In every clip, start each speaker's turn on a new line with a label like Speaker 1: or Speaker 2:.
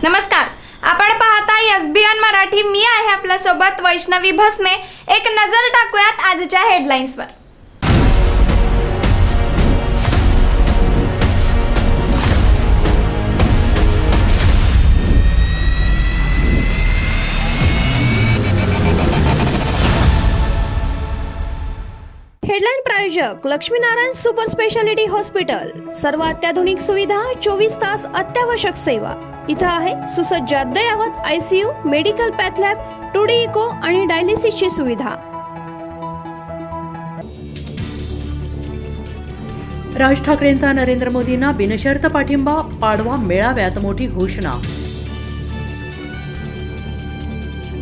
Speaker 1: नमस्कार, आपण पाहता SBN मराठी. मी आहे आपल्या सोबत वैष्णवी भस्मे. एक नजर टाकूयात आजच्या हेडलाईन्सवर.
Speaker 2: हेडलाईन प्रायोजक लक्ष्मीनारायण सुपर स्पेशालिटी हॉस्पिटल. सर्व अत्याधुनिक सुविधा, 24 तास अत्यावश्यक सेवा. इथं आहे सुसज्ज अद्ययावत ICU, medical path lab, 2D echo आणि डायलिसिसची सुविधा.
Speaker 3: राज ठाकरेंचा नरेंद्र मोदींना बिनशर्त पाठिंबा, पाडवा मेळाव्यात मोठी घोषणा.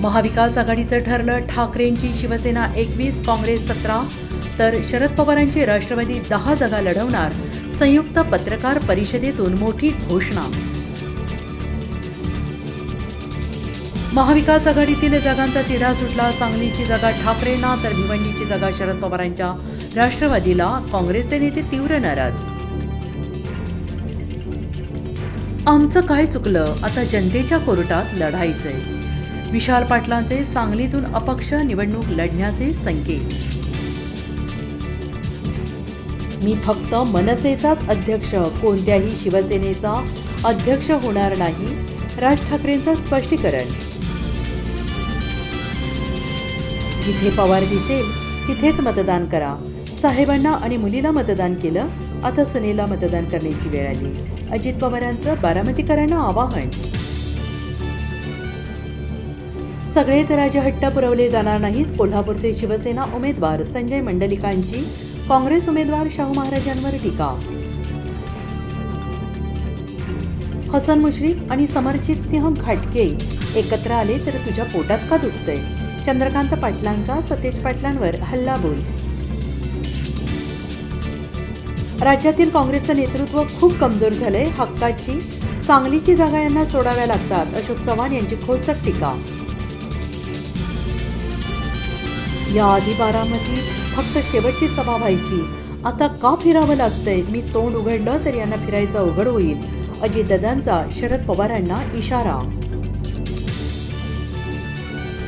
Speaker 3: महाविकास आघाडीचं ठरलं, ठाकरेंची शिवसेना 21, काँग्रेस 17 तर शरद पवारांची राष्ट्रवादी 10 जागा लढवणार. संयुक्त पत्रकार परिषदेतून मोठी घोषणा. महाविकास आघाडीतील जागांचा तिढा सुटला. सांगलीची जागा ठाकरेंना तर भिवंडीची जागा शरद पवारांच्या राष्ट्रवादीला. काँग्रेसचे नेते तीव्र नाराज. आमचं काय चुकलं, आता जनतेच्या कोर्टात लढायचंय. विशाल पाटलांचे सांगलीतून अपक्ष निवडणूक लढण्याचे संकेत. मी फक्त मनसेचाच अध्यक्ष, कोणत्याही शिवसेनेचा अध्यक्ष होणार नाही. राज ठाकरेंचं स्पष्टीकरण. जिथे पवार दिसेल तिथेच मतदान करा. साहेबांना आणि मुलीला मतदान केलं, आता सुनेला मतदान करण्याची वेळ आली. अजित पवारांचं बारामतीकरांना आवाहन. सगळेच राजहट्ट पुरवले जाणार नाहीत. कोल्हापूरचे शिवसेना उमेदवार संजय मंडलिकांची काँग्रेस उमेदवार शाहू महाराजांवर टीका. हसन मुश्रीफ आणि समरजित सिंह घाटगे एकत्र आले तर तुझ्या पोटात का दुखतंय. चंद्रकांत पाटलांचा सतेज पाटलांवर हल्लाबोल. राज्यातील काँग्रेसचं नेतृत्व खूप कमजोर झालंय. हक्काची सांगलीची जागा यांना सोडाव्या लागतात. अशोक चव्हाण यांची खोचक टीका. याआधी बारामतीत फक्त शेवटची सभा व्हायची, आता का फिरावं लागतंय. मी तोंड उघडलं तर यांना फिरायचं अवघड होईल. अजितदादांचा शरद पवारांना इशारा.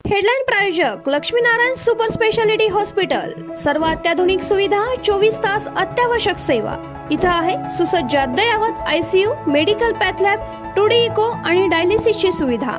Speaker 2: हेडलाईन प्रायोजक लक्ष्मीनारायण सुपर स्पेशालिटी हॉस्पिटल. सर्व अत्याधुनिक सुविधा, 24 तास अत्यावश्यक सेवा. इथं आहे सुसज्ज अद्ययावत ICU, medical path lab, 2D echo आणि डायलिसिसची सुविधा.